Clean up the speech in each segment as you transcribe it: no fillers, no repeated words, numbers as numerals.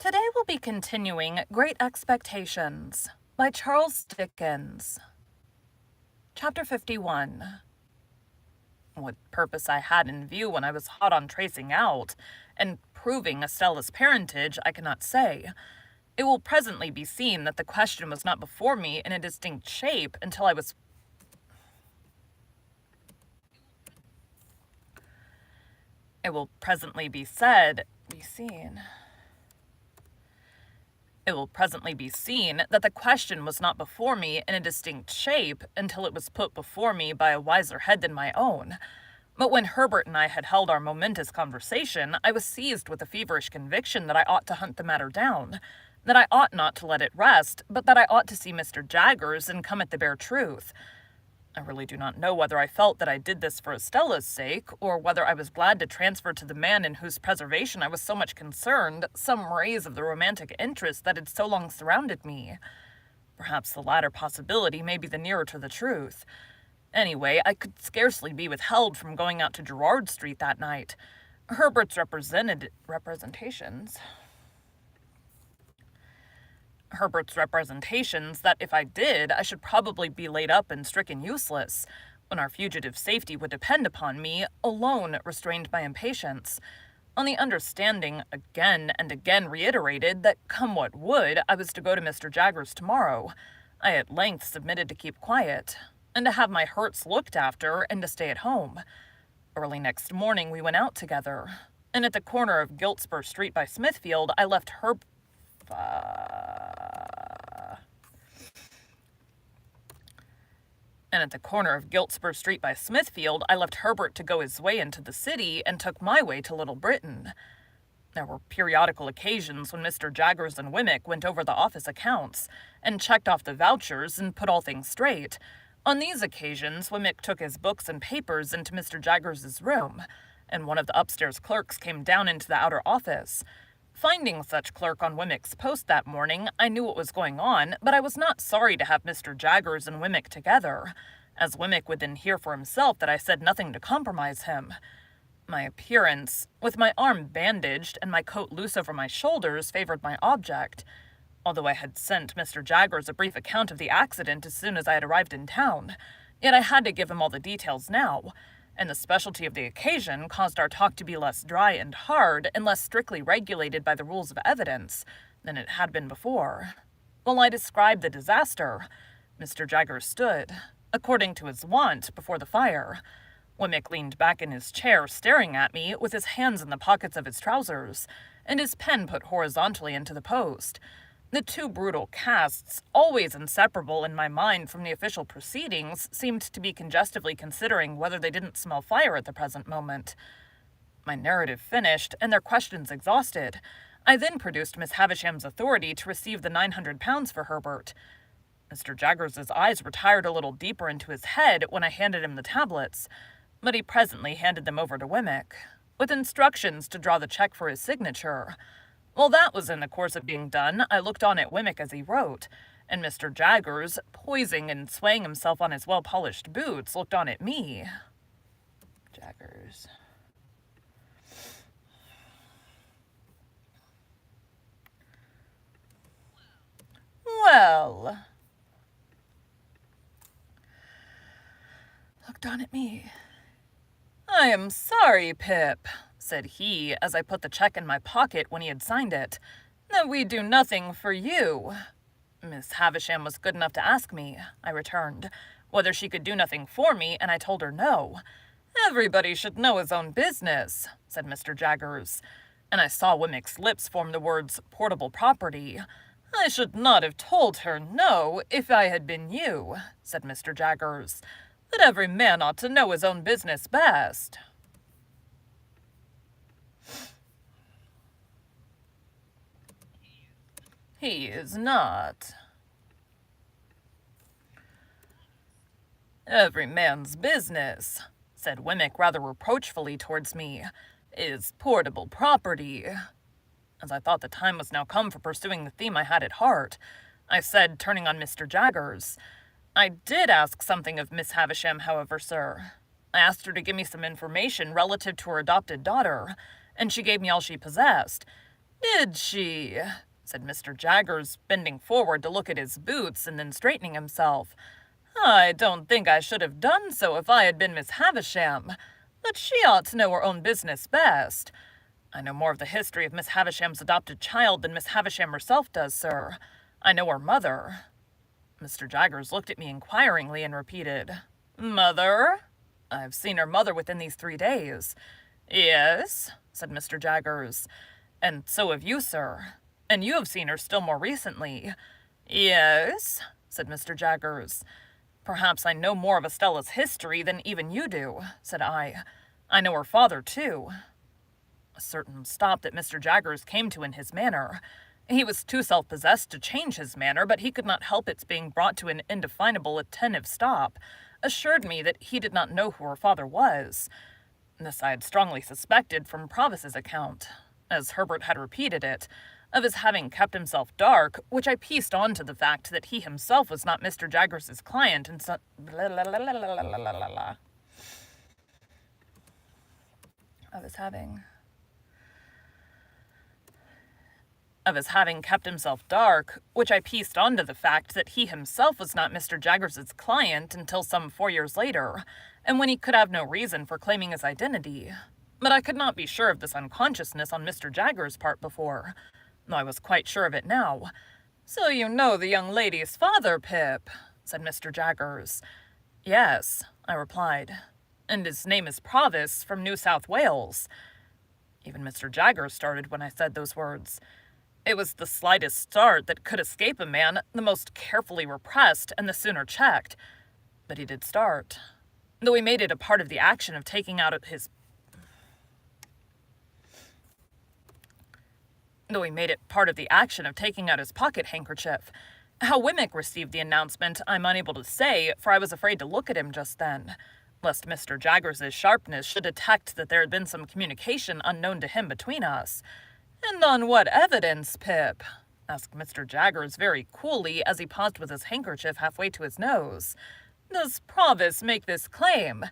Today we'll be continuing Great Expectations by Charles Dickens. Chapter 51. What purpose I had in view when I was hot on tracing out and proving Estella's parentage, I cannot say. It will presently be seen that the question was not before me in a distinct shape until I was... It will presently be seen that the question was not before me in a distinct shape until it was put before me by a wiser head than my own. But when Herbert and I had held our momentous conversation, I was seized with a feverish conviction that I ought to hunt the matter down, that I ought not to let it rest, but that I ought to see Mr. Jaggers and come at the bare truth. I really do not know whether I felt that I did this for Estella's sake, or whether I was glad to transfer to the man in whose preservation I was so much concerned some rays of the romantic interest that had so long surrounded me. Perhaps the latter possibility may be the nearer to the truth. Anyway, I could scarcely be withheld from going out to Gerrard Street that night. Herbert's representations that if I did, I should probably be laid up and stricken useless, when our fugitive safety would depend upon me, alone restrained my impatience, on the understanding, again and again reiterated, that come what would, I was to go to Mr. Jaggers tomorrow. I at length submitted to keep quiet, and to have my hurts looked after, and to stay at home. Early next morning we went out together, and at the corner of Giltspur Street by Smithfield, I left Herbert to go his way into the city, and took my way to Little Britain. There were periodical occasions when Mr. Jaggers and Wemmick went over the office accounts, and checked off the vouchers, and put all things straight. On these occasions, Wemmick took his books and papers into Mr. Jaggers's room, and one of the upstairs clerks came down into the outer office. Finding such clerk on Wemmick's post that morning, I knew what was going on, but I was not sorry to have Mr. Jaggers and Wemmick together, as Wemmick would then hear for himself that I said nothing to compromise him. My appearance, with my arm bandaged and my coat loose over my shoulders, favored my object, although I had sent Mr. Jaggers a brief account of the accident as soon as I had arrived in town. Yet I had to give him all the details now, and the specialty of the occasion caused our talk to be less dry and hard, and less strictly regulated by the rules of evidence, than it had been before. While I described the disaster, Mr. Jaggers stood, according to his wont, before the fire. Wemmick leaned back in his chair, staring at me, with his hands in the pockets of his trousers, and his pen put horizontally into the post. The two brutal casts, always inseparable in my mind from the official proceedings, seemed to be congestively considering whether they didn't smell fire at the present moment. My narrative finished, and their questions exhausted, I then produced Miss Havisham's authority to receive the £900 for Herbert. Mr. Jaggers's eyes retired a little deeper into his head when I handed him the tablets, but he presently handed them over to Wemmick, with instructions to draw the cheque for his signature. While that was in the course of being done, I looked on at Wemmick as he wrote, and Mr. Jaggers, poising and swaying himself on his well-polished boots, looked on at me. Jaggers. Well, looked on at me. I am sorry, Pip, said he, as I put the cheque in my pocket when he had signed it, that we do nothing for you. Miss Havisham was good enough to ask me, I returned, whether she could do nothing for me, and I told her no. Everybody should know his own business, said Mr. Jaggers, and I saw Wemmick's lips form the words portable property. I should not have told her no, if I had been you, said Mr. Jaggers, that every man ought to know his own business best. He is not. Every man's business, said Wemmick rather reproachfully towards me, is portable property. As I thought the time was now come for pursuing the theme I had at heart, I said, turning on Mr. Jaggers, I did ask something of Miss Havisham, however, sir. I asked her to give me some information relative to her adopted daughter, and she gave me all she possessed. "Did she?" said Mr. Jaggers, bending forward to look at his boots and then straightening himself. "I don't think I should have done so if I had been Miss Havisham, but she ought to know her own business best. I know more of the history of Miss Havisham's adopted child than Miss Havisham herself does, sir. I know her mother." Mr. Jaggers looked at me inquiringly and repeated, "Mother?" "I've seen her mother within these 3 days." "Yes," said Mr. Jaggers, "and so have you, sir. And you have seen her still more recently." "Yes," said Mr. Jaggers. "Perhaps I know more of Estella's history than even you do," said I. "I know her father, too." A certain stop that Mr. Jaggers came to in his manner. He was too self-possessed to change his manner, but he could not help its being brought to an indefinable attentive stop, assured me that he did not know who her father was. This I had strongly suspected from Provis's account, as Herbert had repeated it, of his having kept himself dark, which I pieced on to the fact that he himself was not Mr. Jaggers's client, and so... of his having kept himself dark, which I pieced on to the fact that he himself was not Mr. Jaggers's client until some 4 years later, and when he could have no reason for claiming his identity. But I could not be sure of this unconsciousness on Mr. Jaggers's part before, though I was quite sure of it now. "So you know the young lady's father, Pip?" said Mr. Jaggers. "Yes," I replied, "and his name is Provis, from New South Wales." Even Mr. Jaggers started when I said those words. It was the slightest start that could escape a man, the most carefully repressed and the sooner checked. But he did start, though he made it a part of the action of taking out his pocket handkerchief. How Wemmick received the announcement I'm unable to say, for I was afraid to look at him just then, lest Mr. Jaggers's sharpness should detect that there had been some communication unknown to him between us. "And on what evidence, Pip?" asked Mr. Jaggers very coolly as he paused with his handkerchief halfway to his nose. "Does Provis make this claim?"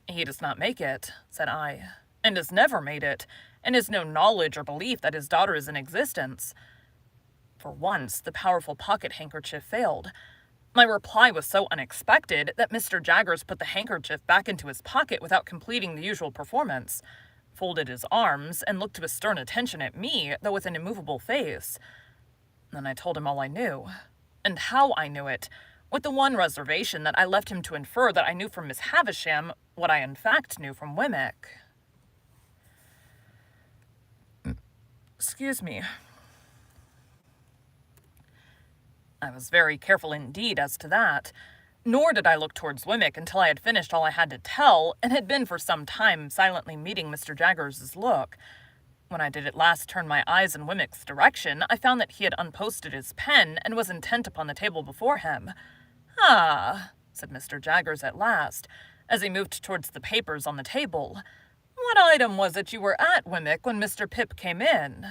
"He does not make it," said I, "and has never made it, and has no knowledge or belief that his daughter is in existence." For once, the powerful pocket handkerchief failed. My reply was so unexpected that Mr. Jaggers put the handkerchief back into his pocket without completing the usual performance, folded his arms, and looked with stern attention at me, though with an immovable face. Then I told him all I knew, and how I knew it, with the one reservation that I left him to infer that I knew from Miss Havisham what I in fact knew from Wemmick. Excuse me. I was very careful indeed as to that, nor did I look towards Wemmick until I had finished all I had to tell, and had been for some time silently meeting Mr. Jaggers's look. When I did at last turn my eyes in Wemmick's direction, I found that he had unposted his pen, and was intent upon the table before him. "Ah," said Mr. Jaggers at last, as he moved towards the papers on the table. "What item was it you were at, Wemmick, when Mr. Pip came in?"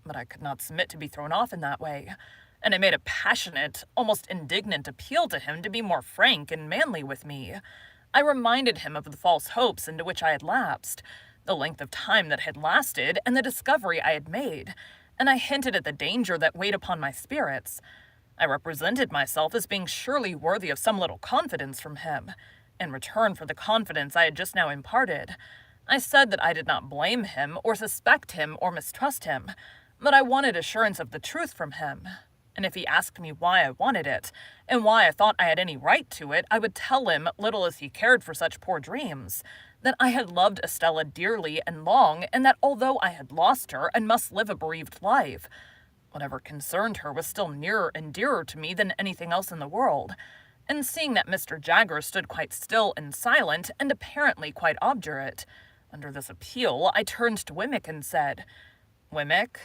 But I could not submit to be thrown off in that way, and I made a passionate, almost indignant appeal to him to be more frank and manly with me. I reminded him of the false hopes into which I had lapsed, the length of time that had lasted, and the discovery I had made, and I hinted at the danger that weighed upon my spirits. I represented myself as being surely worthy of some little confidence from him, in return for the confidence I had just now imparted. I said that I did not blame him, or suspect him, or mistrust him, but I wanted assurance of the truth from him. And if he asked me why I wanted it, and why I thought I had any right to it, I would tell him, little as he cared for such poor dreams, that I had loved Estella dearly and long, and that although I had lost her and must live a bereaved life, whatever concerned her was still nearer and dearer to me than anything else in the world. And seeing that Mr. Jaggers stood quite still and silent, and apparently quite obdurate, under this appeal I turned to Wemmick and said, "Wemmick,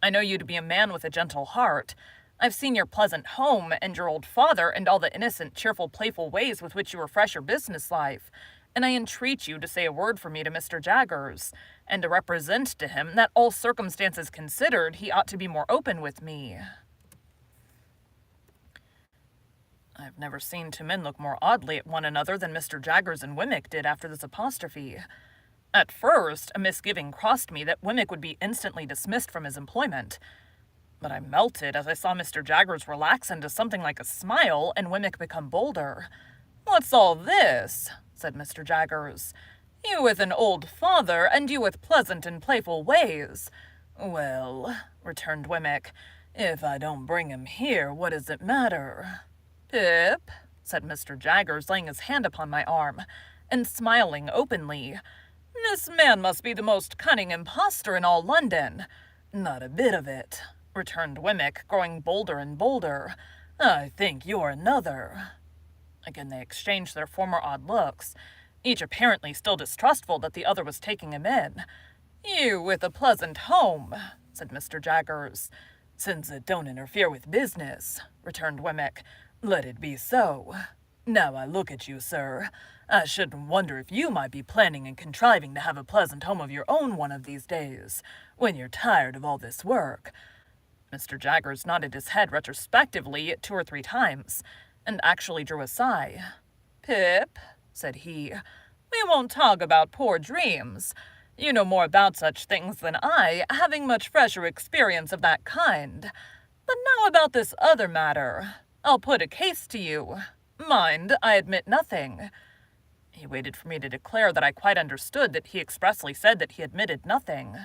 I know you to be a man with a gentle heart. I've seen your pleasant home, and your old father, and all the innocent, cheerful, playful ways with which you refresh your business life, and I entreat you to say a word for me to Mr. Jaggers, and to represent to him that all circumstances considered, he ought to be more open with me." I have never seen two men look more oddly at one another than Mr. Jaggers and Wemmick did after this apostrophe. At first, a misgiving crossed me that Wemmick would be instantly dismissed from his employment. But I melted as I saw Mr. Jaggers relax into something like a smile and Wemmick become bolder. "What's all this?" said Mr. Jaggers. "You with an old father, and you with pleasant and playful ways." "Well," returned Wemmick, "if I don't bring him here, what does it matter?" "Pip," said Mr. Jaggers, laying his hand upon my arm, and smiling openly, "this man must be the most cunning impostor in all London." "Not a bit of it," returned Wemmick, growing bolder and bolder. "I think you're another." Again they exchanged their former odd looks, each apparently still distrustful that the other was taking him in. "You with a pleasant home," said Mr. Jaggers. "Since it don't interfere with business," returned Wemmick, "let it be so. Now I look at you, sir, I shouldn't wonder if you might be planning and contriving to have a pleasant home of your own one of these days, when you're tired of all this work." Mr. Jaggers nodded his head retrospectively 2 or 3 times, and actually drew a sigh. "Pip," said he, "we won't talk about poor dreams. You know more about such things than I, having much fresher experience of that kind. But now about this other matter. I'll put a case to you. Mind, I admit nothing." He waited for me to declare that I quite understood that he expressly said that he admitted nothing.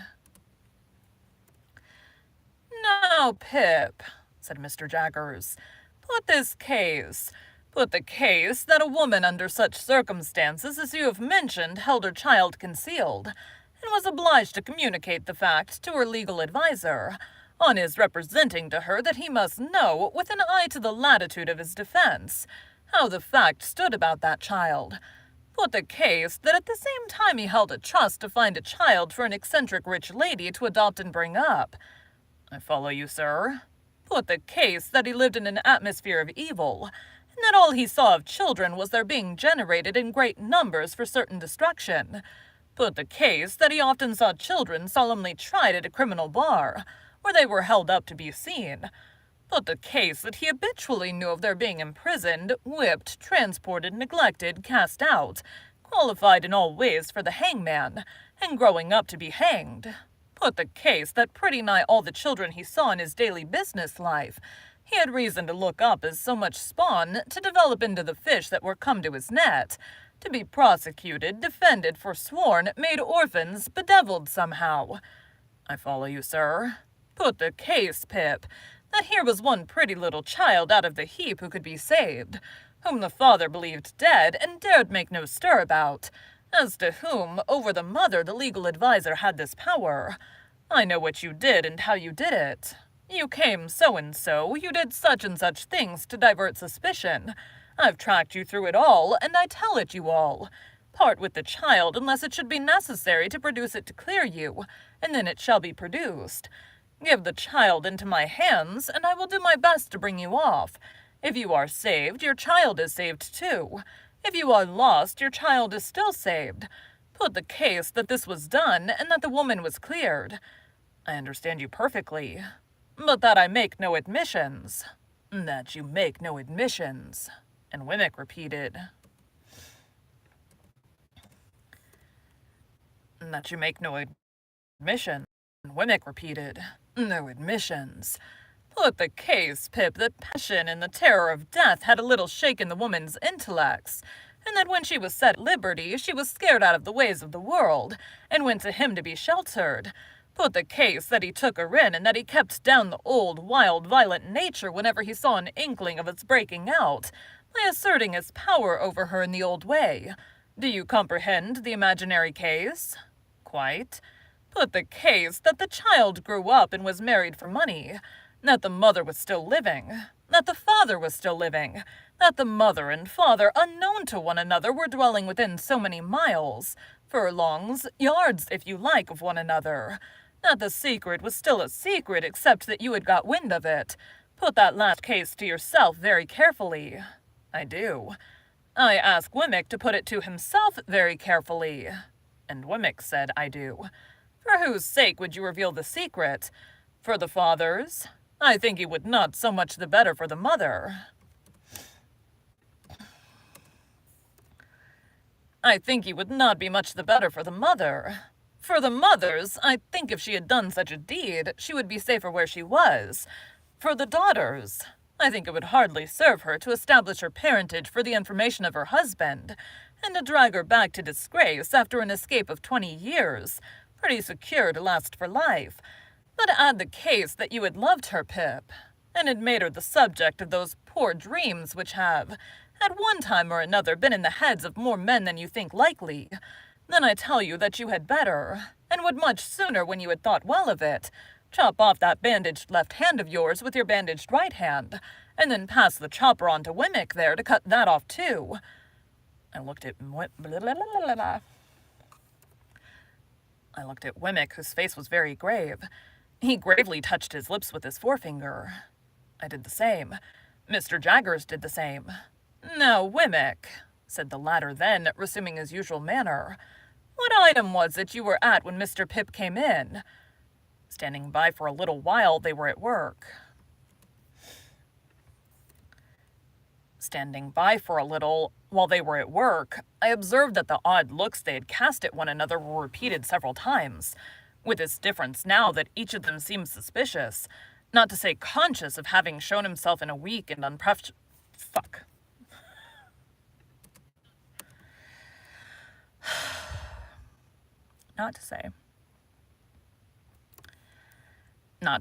"Now, Pip," said Mr. Jaggers, "put this case. Put the case that a woman under such circumstances as you have mentioned held her child concealed, and was obliged to communicate the fact to her legal adviser, on his representing to her that he must know, with an eye to the latitude of his defense, how the fact stood about that child. Put the case that at the same time he held a trust to find a child for an eccentric rich lady to adopt and bring up. I follow you, sir. Put the case that he lived in an atmosphere of evil, and that all he saw of children was their being generated in great numbers for certain destruction. Put the case that he often saw children solemnly tried at a criminal bar, where they were held up to be seen. Put the case that he habitually knew of their being imprisoned, whipped, transported, neglected, cast out, qualified in all ways for the hangman, and growing up to be hanged. Put the case that pretty nigh all the children he saw in his daily business life he had reason to look up as so much spawn to develop into the fish that were come to his net, to be prosecuted, defended, forsworn, made orphans, bedeviled somehow. I follow you, sir. Put the case, Pip, that here was one pretty little child out of the heap who could be saved, whom the father believed dead and dared make no stir about, as to whom, over the mother, the legal adviser had this power. I know what you did and how you did it. You came so-and-so, you did such and such things to divert suspicion. I've tracked you through it all, and I tell it you all. Part with the child unless it should be necessary to produce it to clear you, and then it shall be produced. Give the child into my hands, and I will do my best to bring you off. If you are saved, your child is saved too. If you are lost, your child is still saved. Put the case that this was done, and that the woman was cleared. I understand you perfectly. But that I make no admissions. That you make no admissions. And Wemmick repeated. That you make no admissions. And Wemmick repeated. No admissions. Put the case, Pip, that passion and the terror of death had a little shaken the woman's intellects, and that when she was set at liberty, she was scared out of the ways of the world, and went to him to be sheltered. Put the case that he took her in, and that he kept down the old, wild, violent nature whenever he saw an inkling of its breaking out, by asserting his power over her in the old way. Do you comprehend the imaginary case? Quite. Put the case that the child grew up and was married for money, that the mother was still living, that the father was still living, that the mother and father, unknown to one another, were dwelling within so many miles, furlongs, yards, if you like, of one another, that the secret was still a secret except that you had got wind of it. Put that last case to yourself very carefully. I do. I ask Wemmick to put it to himself very carefully. And Wemmick said, I do. For whose sake would you reveal the secret? For the father's? I think you would not so much the better for the mother. I think he would not be much the better for the mother. For the mothers, I think if she had done such a deed, she would be safer where she was. For the daughters, I think it would hardly serve her to establish her parentage for the information of her husband, and to drag her back to disgrace after an escape of 20 years, pretty secure to last for life. But add the case that you had loved her, Pip, and had made her the subject of those poor dreams which have, at one time or another, been in the heads of more men than you think likely, then I tell you that you had better, and would much sooner when you had thought well of it, chop off that bandaged left hand of yours with your bandaged right hand, and then pass the chopper on to Wemmick there to cut that off too. I looked at Wemmick, whose face was very grave. He gravely touched his lips with his forefinger. I did the same. Mr. Jaggers did the same. "Now, Wemmick," said the latter then, resuming his usual manner, "what item was it you were at when Mr. Pip came in?" Standing by for a little while, they were at work. Standing by for a little while they were at work, I observed that the odd looks they had cast at one another were repeated several times, with this difference now that each of them seemed suspicious, not to say conscious of having shown himself in a weak and not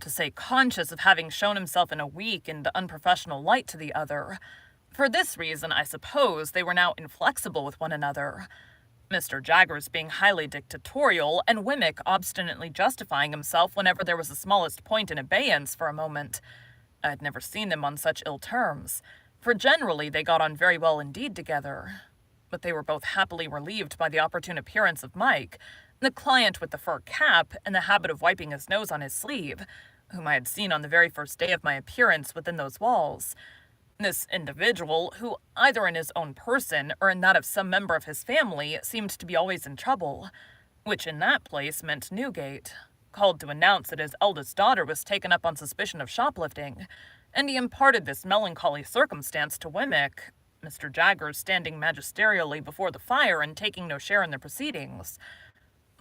to say conscious of having shown himself in a weak and unprofessional light to the other. For this reason, I suppose, they were now inflexible with one another, Mr. Jaggers being highly dictatorial, and Wemmick obstinately justifying himself whenever there was the smallest point in abeyance for a moment. I had never seen them on such ill terms, for generally they got on very well indeed together. But they were both happily relieved by the opportune appearance of Mike, the client with the fur cap and the habit of wiping his nose on his sleeve, whom I had seen on the very first day of my appearance within those walls. This individual, who either in his own person or in that of some member of his family seemed to be always in trouble, which in that place meant Newgate, called to announce that his eldest daughter was taken up on suspicion of shoplifting, and he imparted this melancholy circumstance to Wemmick, Mr. Jaggers standing magisterially before the fire and taking no share in the proceedings.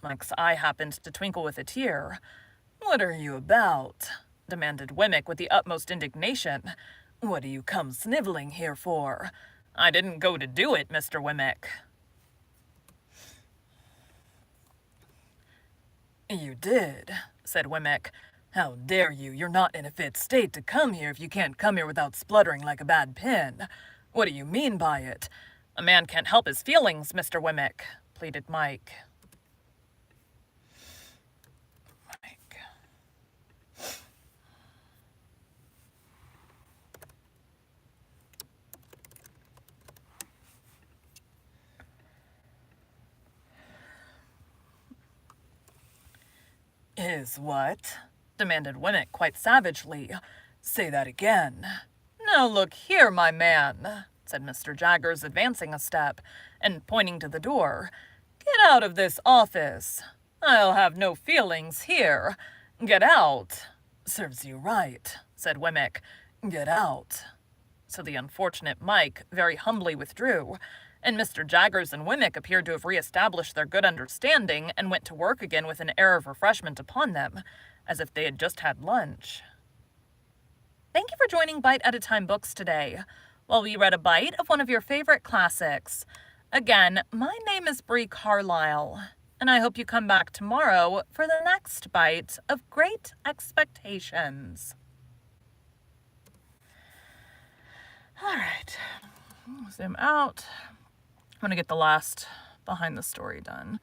Mike's eye happened to twinkle with a tear. "What are you about?" demanded Wemmick with the utmost indignation. "What do you come snivelling here for? I didn't go to do it, Mr. Wemmick." "You did," said Wemmick. "How dare you? You're not in a fit state to come here if you can't come here without spluttering like a bad pin. What do you mean by it?" "A man can't help his feelings, Mr. Wemmick," pleaded Mike. "Is what?" demanded Wemmick quite savagely. "Say that again." "Now look here, my man," said Mr. Jaggers, advancing a step, and pointing to the door. "Get out of this office. I'll have no feelings here. Get out." "Serves you right," said Wemmick. "Get out." So the unfortunate Mike very humbly withdrew, and Mr. Jaggers and Wemmick appeared to have re-established their good understanding and went to work again with an air of refreshment upon them, as if they had just had lunch. Thank you for joining Bite at a Time Books today, while we read a bite of one of your favorite classics. Again, my name is Bree Carlile, and I hope you come back tomorrow for the next bite of Great Expectations. All right, zoom out. I'm going to get the last behind the story done.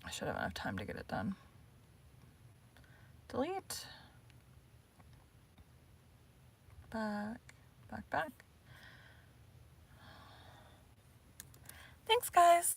I should have enough time to get it done. Delete. Back. Thanks, guys.